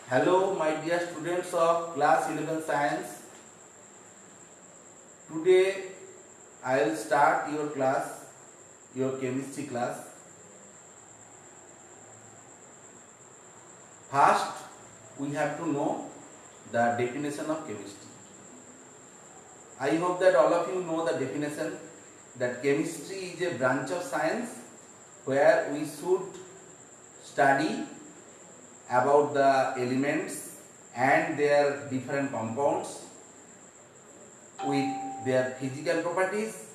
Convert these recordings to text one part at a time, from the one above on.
Hello, my dear students of class 11 science. Today I will start your class, your chemistry class. First, we have to know the definition of chemistry. I hope that all of you know the definition that chemistry is a branch of science where we should study about the elements and their different compounds with their physical properties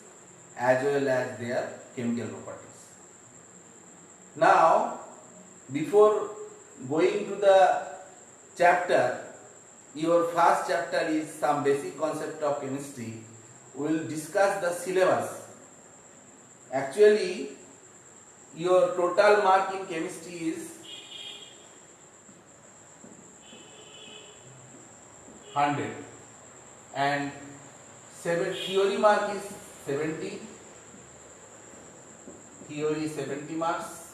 as well as their chemical properties. Now, before going to the chapter, your first chapter is some basic concept of chemistry. We will discuss the syllabus. Actually, your total mark in chemistry is 100 and theory mark is 70. Theory 70 marks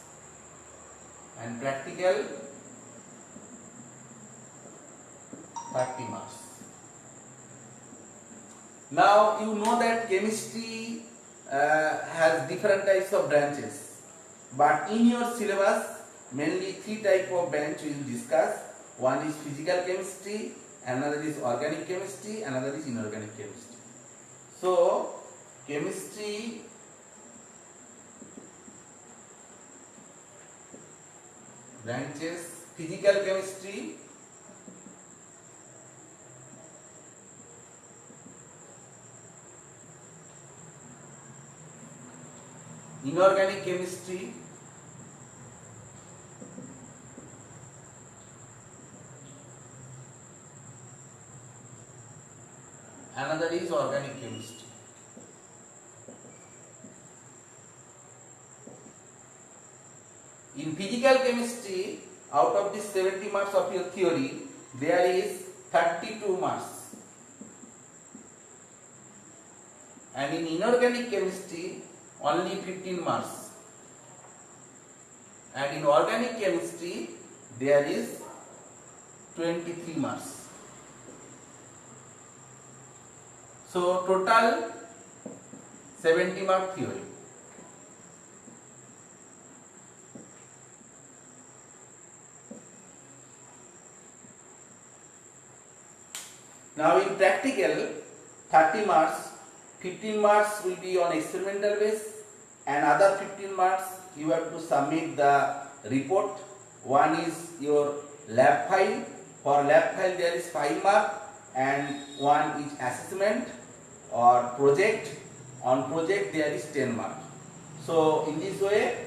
and practical 30 marks. Now you know that chemistry has different types of branches, but in your syllabus mainly three types of branch we will discuss. One is physical chemistry, another is organic chemistry, another is inorganic chemistry. So chemistry branches: physical chemistry, inorganic chemistry, another is organic chemistry. In physical chemistry, out of this 70 marks of your theory, there is 32 marks. And in inorganic chemistry, only 15 marks. And in organic chemistry, there is 23 marks. So total 70 mark theory. Now in practical, 30 marks, 15 marks will be on experimental base and other 15 marks you have to submit the report. One is your lab file. For lab file there is 5 mark and one is assessment or project. On project there is 10 mark. So in this way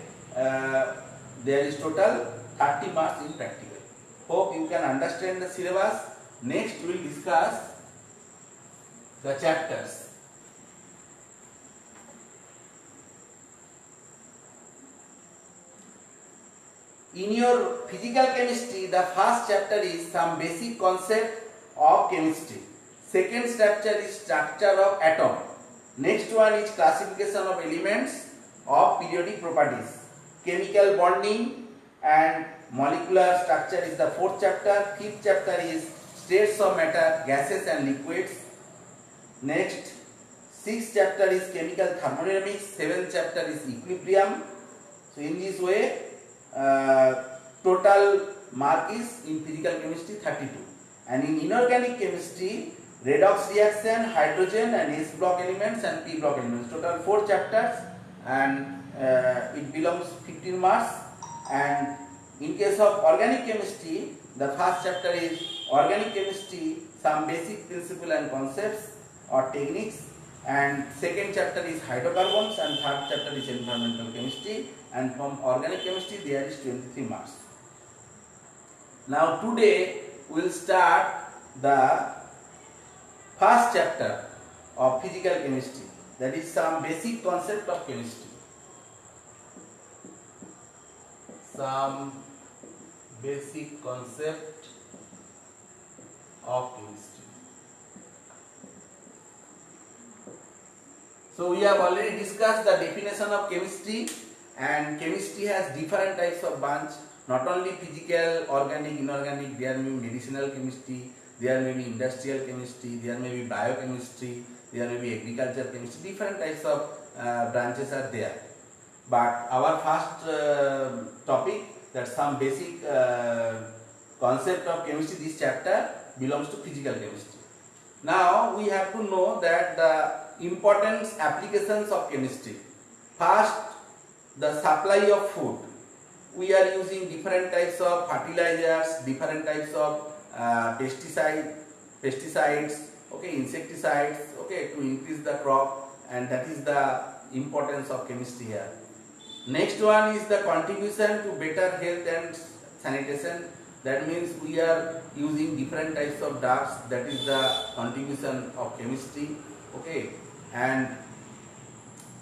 there is total 30 marks in practical. Hope you can understand the syllabus. Next we will discuss the chapters. In your physical chemistry, the first chapter is some basic concept of chemistry. Second chapter is structure of atom. Next one is classification of elements of periodic properties. Chemical bonding and molecular structure is the fourth chapter. Fifth chapter is states of matter, gases and liquids. Next, sixth chapter is chemical thermodynamics. Seventh chapter is equilibrium. So in this way, total mark is in physical chemistry 32, and in inorganic chemistry redox reaction, hydrogen and S block elements and P block elements, total 4 chapters and it belongs 15 marks. And in case of organic chemistry, the first chapter is organic chemistry, some basic principle and concepts or techniques, and second chapter is hydrocarbons and third chapter is environmental chemistry, and from organic chemistry there is 23 marks. Now today we will start the first chapter of physical chemistry, that is some basic concept of chemistry. Some basic concept of chemistry. So we have already discussed the definition of chemistry, and chemistry has different types of branch. not only physical, organic, inorganic, there may be medicinal chemistry, there may be industrial chemistry, there may be biochemistry, there may be agriculture chemistry, different types of branches are there. But our first topic, that some basic concept of chemistry, this chapter belongs to physical chemistry. Now we have to know that the important applications of chemistry. First, the supply of food. We are using different types of fertilizers, different types of pesticides, okay, insecticides, okay, to increase the crop, and that is the importance of chemistry here. Next one is the contribution to better health and sanitation. That means we are using different types of drugs. That is the contribution of chemistry. Okay, and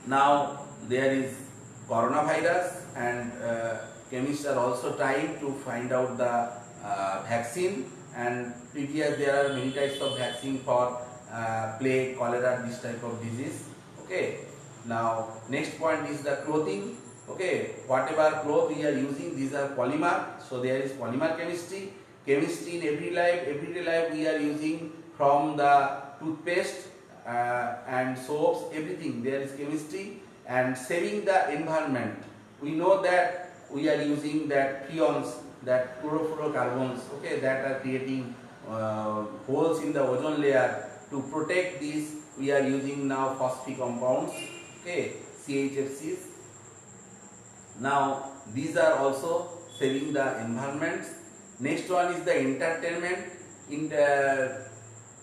now there is coronavirus, and chemists are also trying to find out the vaccine. And previous there are many types of vaccine for plague, cholera, this type of disease. Okay. Now next point is the clothing. Okay, whatever cloth we are using, these are polymer. So there is polymer chemistry. Chemistry in everyday life we are using, from the toothpaste and soaps, everything there is chemistry. And saving the environment, we know that we are using that freons, that chlorofluorocarbons, okay, that are creating holes in the ozone layer. To protect this, we are using now phosphate compounds, okay, CHFCs. Now these are also saving the environment. Next one is the entertainment. In the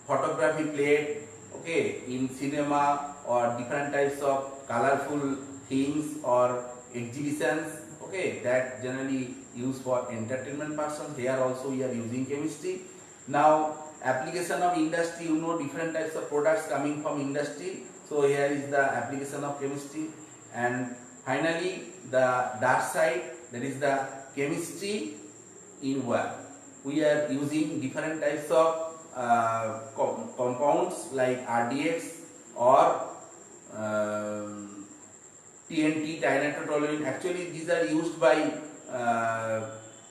photography played, okay, in cinema, or different types of colorful things or exhibitions, okay, that generally used for entertainment purposes. Here also we are using chemistry. Now application of industry, you know, different types of products coming from industry. So here is the application of chemistry. And finally the dark side, that is the chemistry in where we are using different types of compounds like RDX or TNT, trinitrotoluene. Actually these are used by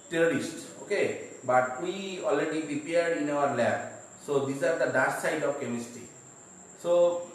terrorists, okay, but we already prepared in our lab. So these are the dark side of chemistry. So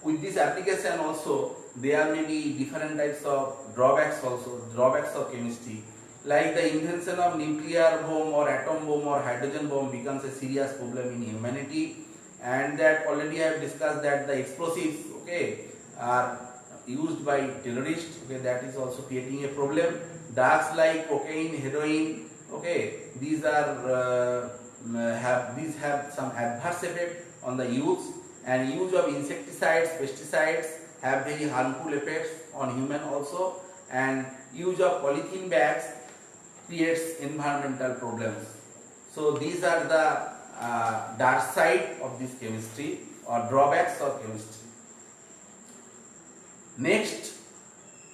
with this application also, there may be different types of drawbacks also, drawbacks of chemistry, like the invention of nuclear bomb or atom bomb or hydrogen bomb becomes a serious problem in humanity. And that already I have discussed, that the explosives, okay, are used by terrorists, okay, that is also creating a problem. Drugs like cocaine, heroin, okay, these are have some adverse effect on the youth. And use of insecticides, pesticides have very harmful effects on human also. And use of polythene bags creates environmental problems. So these are the dark side of this chemistry, or drawbacks of chemistry. Next,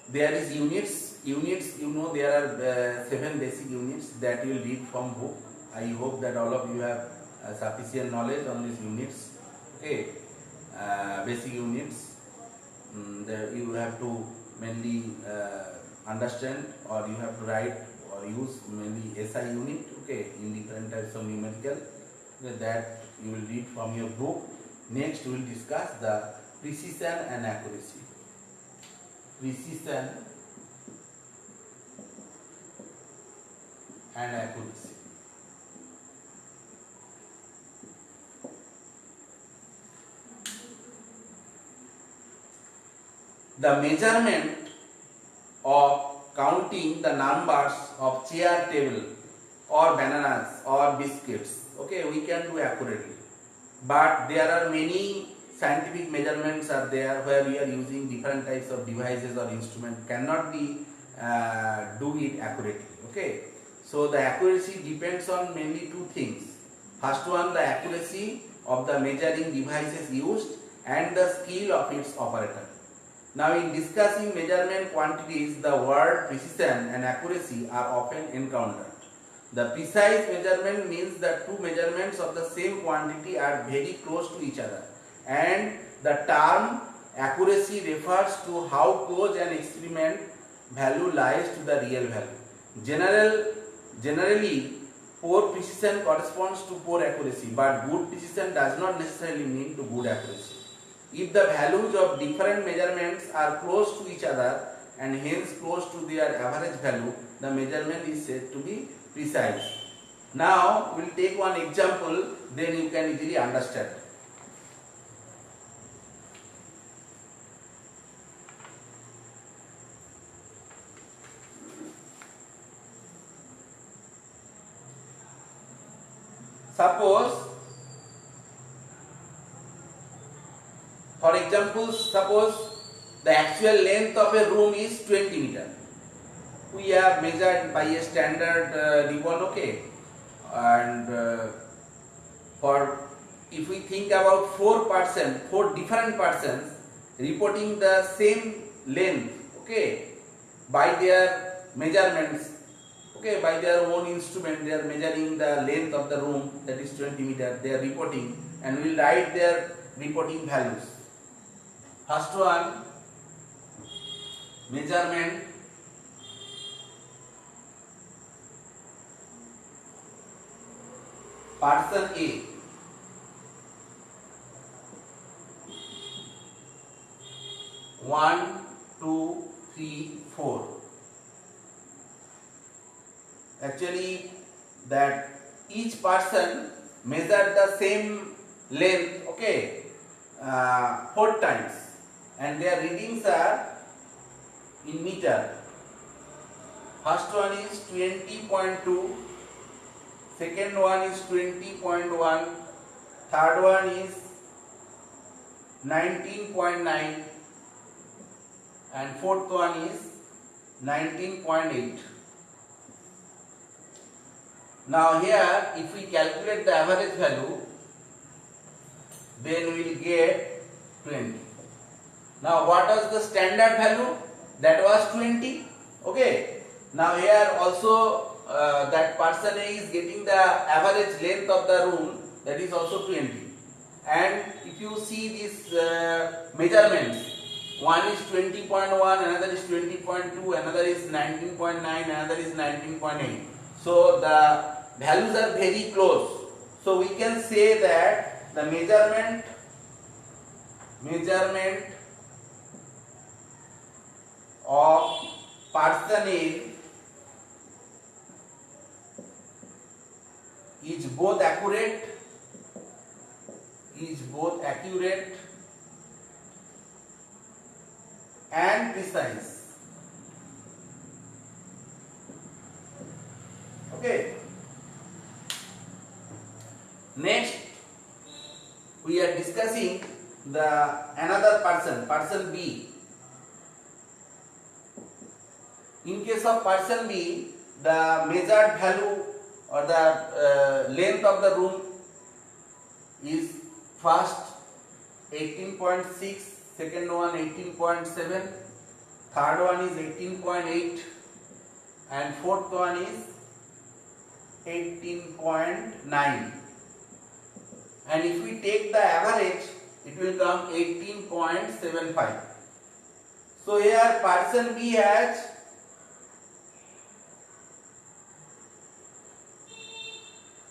there is units. Units, you know, there are 7 basic units that you will read from book. I hope that all of you have sufficient knowledge on these units. Okay, basic units. You have to mainly understand, or you have to write or use mainly SI unit, okay, in different types of numerical, that you will read from your book. Next we will discuss the precision and accuracy. Precision and accuracy. The measurement of counting the numbers of chair, table, or bananas or biscuits, okay, we can do accurately. But there are many scientific measurements are there where we are using different types of devices or instruments, cannot be do it accurately. Okay, so the accuracy depends on mainly 2 things. First one, the accuracy of the measuring devices used and the skill of its operator. Now in discussing measurement quantities, the word precision and accuracy are often encountered. The precise measurement means that 2 measurements of the same quantity are very close to each other, and the term accuracy refers to how close an experiment value lies to the real value. Generally, poor precision corresponds to poor accuracy, but good precision does not necessarily mean to good accuracy. If the values of different measurements are close to each other and hence close to their average value, the measurement is said to be precise. Now we will take one example, then you can easily understand. Suppose, for example, suppose the actual length of a room is 20 meter. We have measured by a standard ribbon, okay, and for if we think about four different persons reporting the same length, okay, by their measurements, okay, by their own instrument, they are measuring the length of the room, that is 20 meter, they are reporting, and we will write their reporting values. First one, measurement person A, one, two, three, four. Actually, that each person measured the same length, okay, 4 times, and their readings are in meter. First one is 20.2, second one is 20.1, third one is 19.9, and fourth one is 19.8. Now here, if we calculate the average value, then we will get 20. Now what was the standard value? That was 20. Okay. Now here also that person A is getting the average length of the room, that is also 20. And if you see these measurements, one is 20.1, another is 20.2, another is 19.9, another is 19.8. So the values are very close. So we can say that the measurement of person A is both accurate and precise. Okay. Next, we are discussing another person B. In case of person B, the measured value or the length of the room is first 18.6, second one 18.7, third one is 18.8, and fourth one is 18.9. And if we take the average, it will come 18.75. So here person B has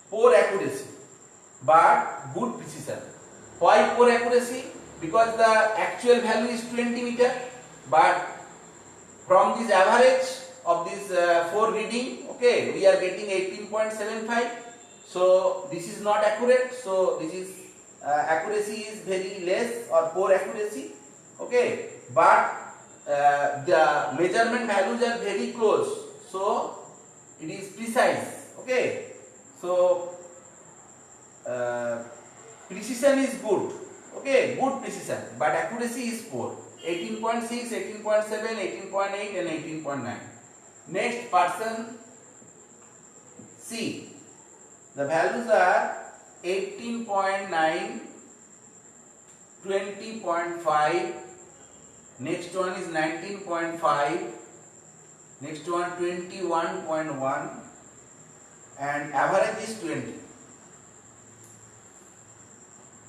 poor accuracy but good precision. Why poor accuracy? Because the actual value is 20 meter, but from this average of this 4 reading, okay, we are getting 18.75. So this is not accurate. So this is accuracy is very less or poor accuracy. Okay, but the measurement values are very close. So it is precise. Okay, so precision is good. Okay, good precision, but accuracy is poor. 18.6, 18.7, 18.8 and 18.9. Next person C. The values are 18.9, 20.5, next one is 19.5, next one 21.1, and average is 20.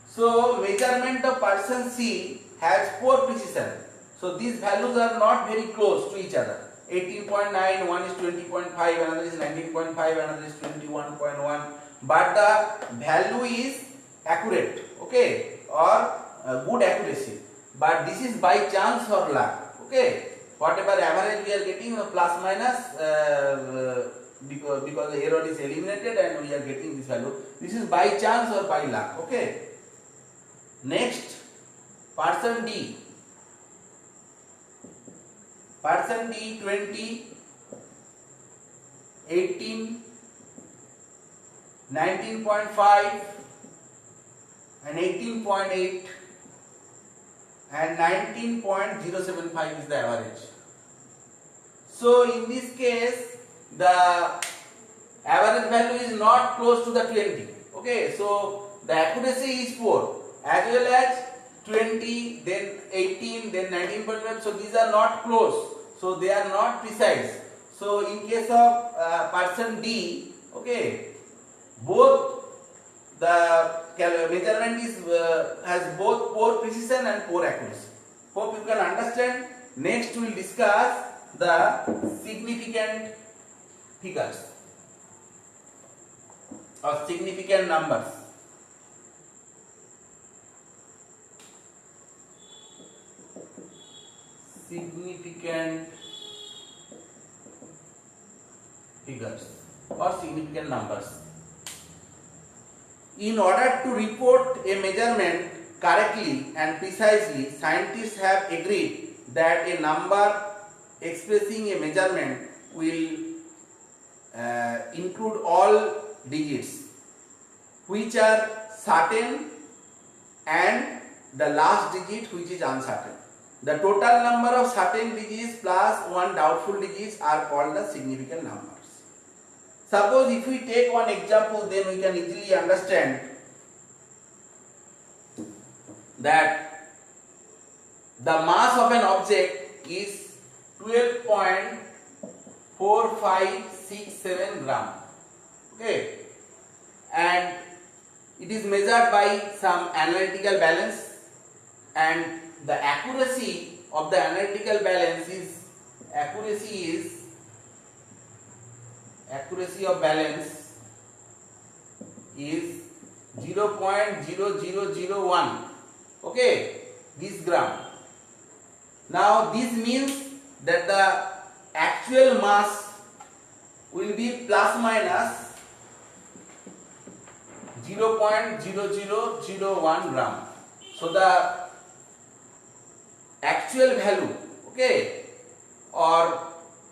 So measurement of person C has poor precision. So these values are not very close to each other. 18.9, one is 20.5, another is 19.5, another is 21.1, but the value is accurate, okay, or good accuracy, but this is by chance or luck, okay. Whatever average we are getting, plus minus, because the error is eliminated and we are getting this value. This is by chance or by luck, okay. Next, person D. Person D 20, 18, 19.5 and 18.8 and 19.075 is the average. So in this case the average value is not close to the 20. Okay, so the accuracy is 4 as well as 20, then 18, then 19.5. So these are not close. So they are not precise. So in case of person D, okay, both the measurement is has both poor precision and poor accuracy. Hope you can understand. Next we will discuss the significant figures or significant numbers. Significant figures or significant numbers. In order to report a measurement correctly and precisely, scientists have agreed that a number expressing a measurement will include all digits which are certain and the last digit which is uncertain. The total number of certain digits plus one doubtful digits are called the significant numbers. Suppose if we take one example, then we can easily understand that the mass of an object is 12.4567 gram. Okay, and it is measured by some analytical balance, and the accuracy of the analytical balance is accuracy of balance is 0.0001, okay, this gram. Now this means that the actual mass will be plus minus 0.0001 gram. So the actual value, okay, or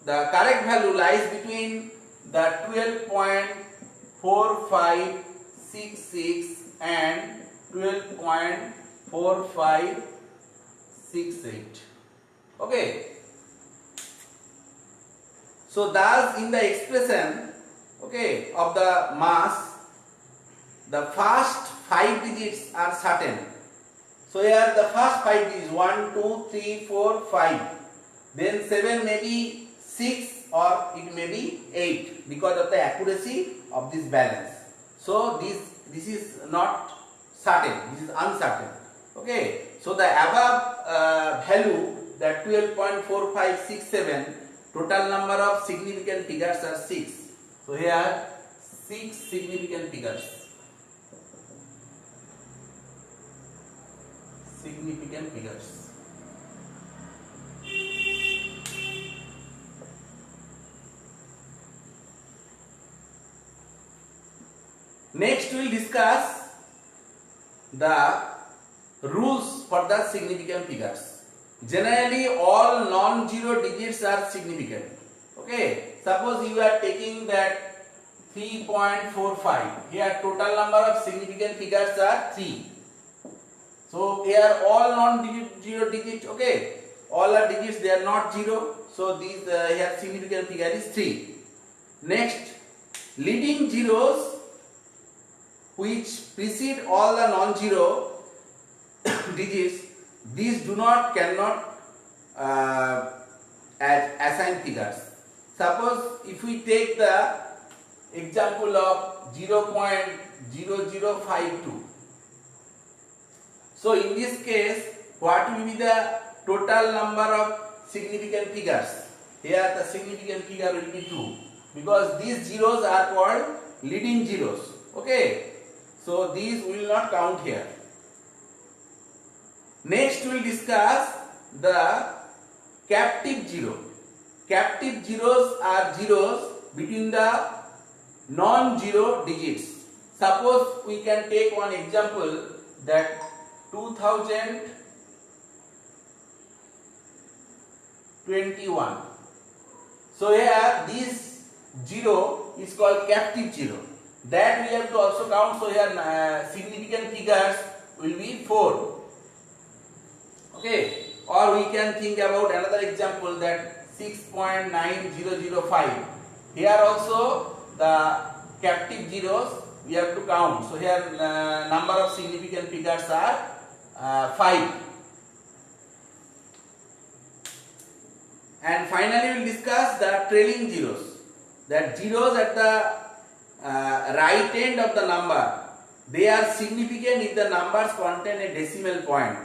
the correct value lies between the 12.4566 and 12.4568. Okay. So thus in the expression, okay, of the mass, the first 5 digits are certain. So here the first 5 digits 1, 2, 3, 4, 5. Then 7 may be 6 or it may be 8 because of the accuracy of this balance. So this is not certain, this is uncertain. Okay. So the above value, that 12.4567, total number of significant figures are 6. So here 6 significant figures. Significant figures. Next we will discuss the rules for the significant figures. Generally all non-zero digits are significant. Okay, suppose you are taking that 3.45. Here total number of significant figures are 3. So here all non-zero digits, okay, all are digits, they are not zero. So these here significant figure is 3. Next, leading zeros which precede all the non-zero digits, these cannot assign figures. Suppose if we take the example of 0.0052. So in this case, what will be the total number of significant figures? here the significant figure will be 2 because these zeros are called leading zeros. Okay, so these will not count here. Next we will discuss the captive zero. Captive zeros are zeros between the non-zero digits. Suppose we can take one example that 2021. So here this zero is called captive zero. That we have to also count. So here significant figures will be 4. Okay. Or we can think about another example that 6.9005. Here also the captive zeros we have to count. So here number of significant figures are 5. And finally we will discuss the trailing zeros. That zeros at the right end of the number, they are significant if the numbers contain a decimal point.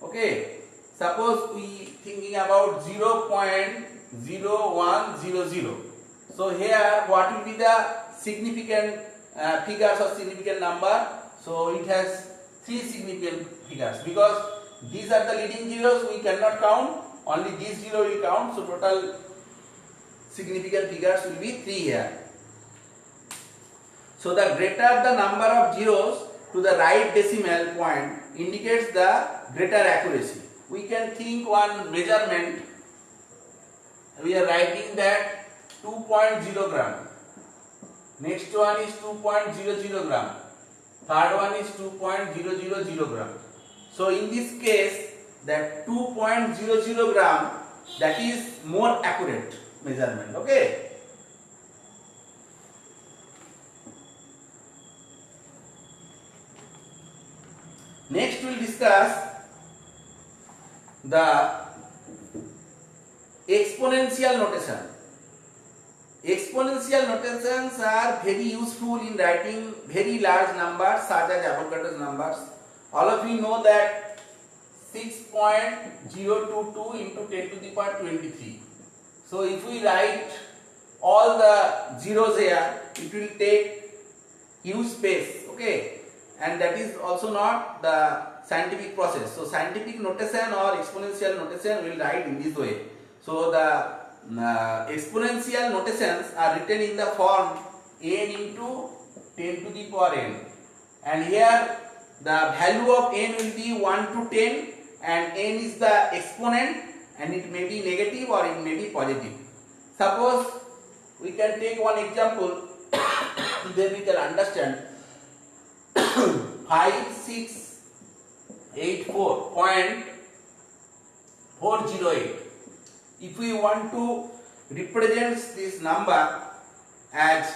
Okay. Suppose we thinking about 0.0100. So here what will be the significant figures or significant number? So it has 3 significant figures because these are the leading zeros, we cannot count, only these 0 will count. So total significant figures will be 3 here. So the greater the number of zeros to the right decimal point indicates the greater accuracy. We can think one measurement. We are writing that 2.0 gram. Next one is 2.00 gram. Third one is 2.000 gram. So in this case, that 2.00 gram, that is more accurate measurement. Okay. Next we will discuss the exponential notation. Exponential notations are very useful in writing very large numbers such as Avogadro's numbers. All of you know that 6.022 into 10 to the power 23. So if we write all the zeros here, it will take huge space. Okay, and that is also not the scientific process. So scientific notation or exponential notation will write in this way. So the exponential notations are written in the form n into 10 to the power n, and here the value of n will be 1 to 10, and n is the exponent, and it may be negative or it may be positive. Suppose we can take one example then we can understand. 5684.408. If we want to represent this number as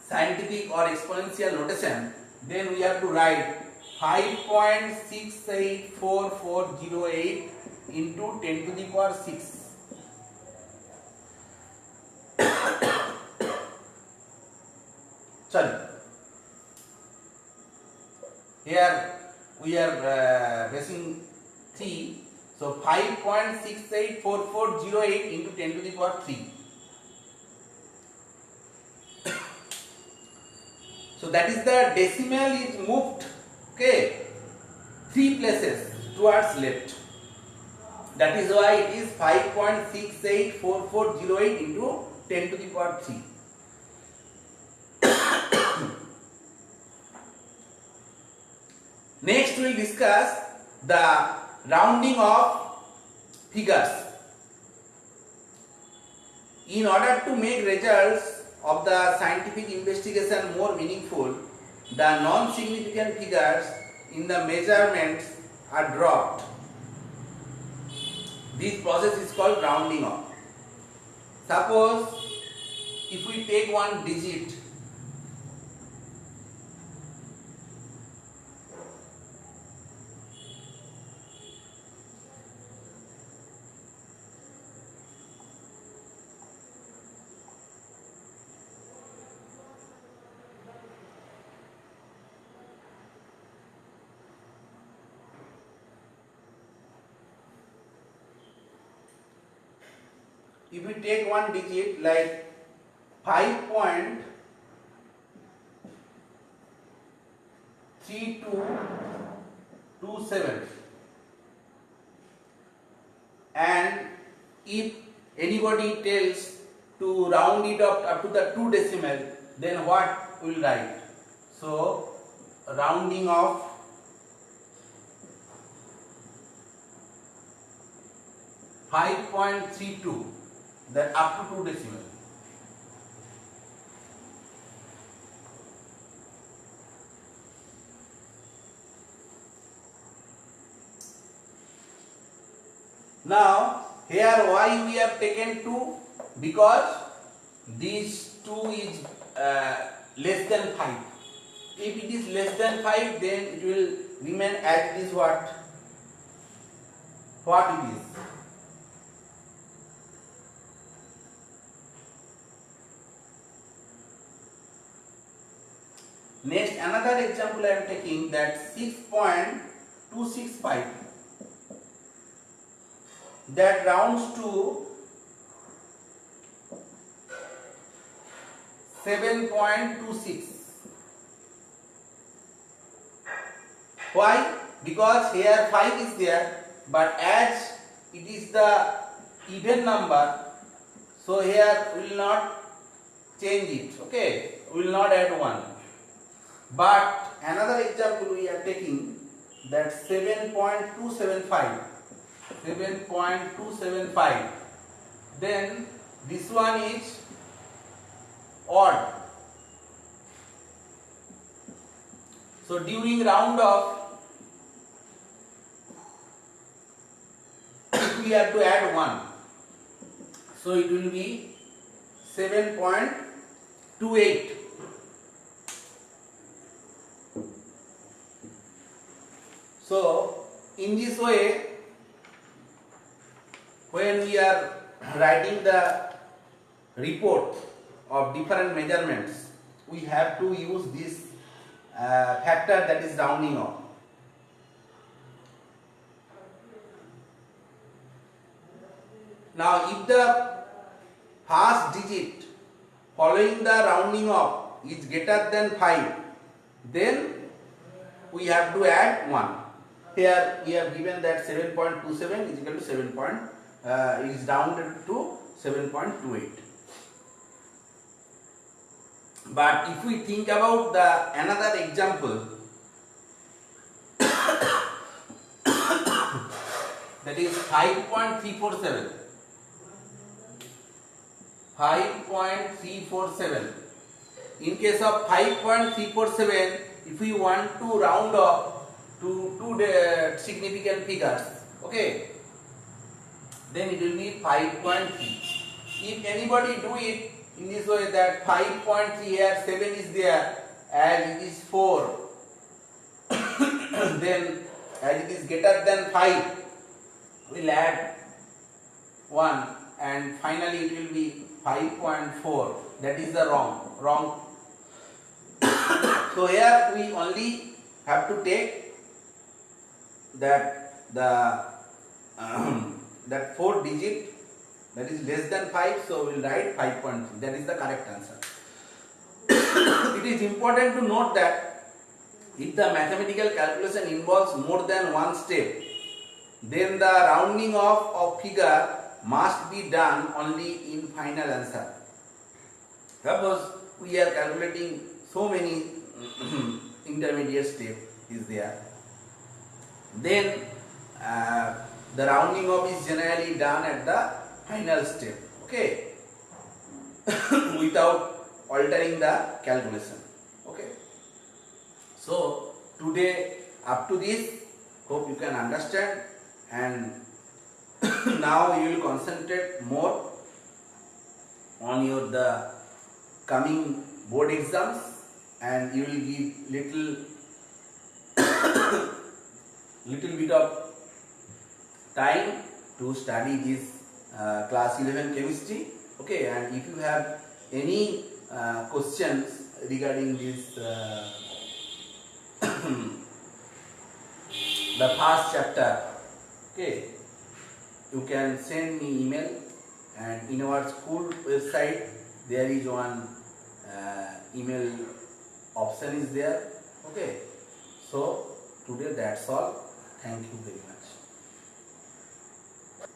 scientific or exponential notation, then we have to write 5.684408 into 10 to the power 6. Sorry. Here we are basing 3. So 5.684408 into 10 to the power 3. So that is the decimal is moved, okay, 3 places towards left. That is why it is 5.684408 into 10 to the power 3. Next we will discuss the rounding of figures. In order to make results of the scientific investigation more meaningful, the non-significant figures in the measurements are dropped. This process is called rounding off. Suppose if we take one digit, if we take one digit like 5.3227, and if anybody tells to round it up to the 2 decimal, then what we will write? So rounding of 5.32, that up to 2 decimal. Now here why we have taken 2? Because this 2 is less than 5. If it is less than 5, then it will remain as it is what it is. Next, another example I am taking, that 6.265, that rounds to 7.26. Why? Because here 5 is there, but as it is the even number, so here we will not change it. Okay, we will not add 1. But another example we are taking, that 7.275. Then this one is odd. So during round off, we have to add 1. So it will be 7.28. So in this way, when we are writing the report of different measurements, we have to use this factor, that is rounding off. Now if the first digit following the rounding off is greater than 5, then we have to add 1. Here we have given that 7.27 is equal to 7. Is rounded to 7.28. But if we think about the another example, that is 5.347. 5.347. In case of 5.347, if we want to round off to 2 significant figures, okay, then it will be 5.3. If anybody do it in this way, that 5.3 here 7 is there, as it is 4, then as it is greater than 5, we will add 1, and finally it will be 5.4. That is the wrong. So here we only have to take that that 4 digit, that is less than 5, so we will write 5.3. That is the correct answer. It is important to note that if the mathematical calculation involves more than one step, then the rounding off of figure must be done only in final answer. Suppose we are calculating so many intermediate step is there, then the rounding off is generally done at the final step, okay, without altering the calculation. Okay. So today up to this, hope you can understand, and now you will concentrate more on the coming board exams, and you will give little bit of time to study this class 11 chemistry. Okay, and if you have any questions regarding this the first chapter, okay, you can send me email and in our school website there is one email option is there. Okay, so today that's all. Thank you very much.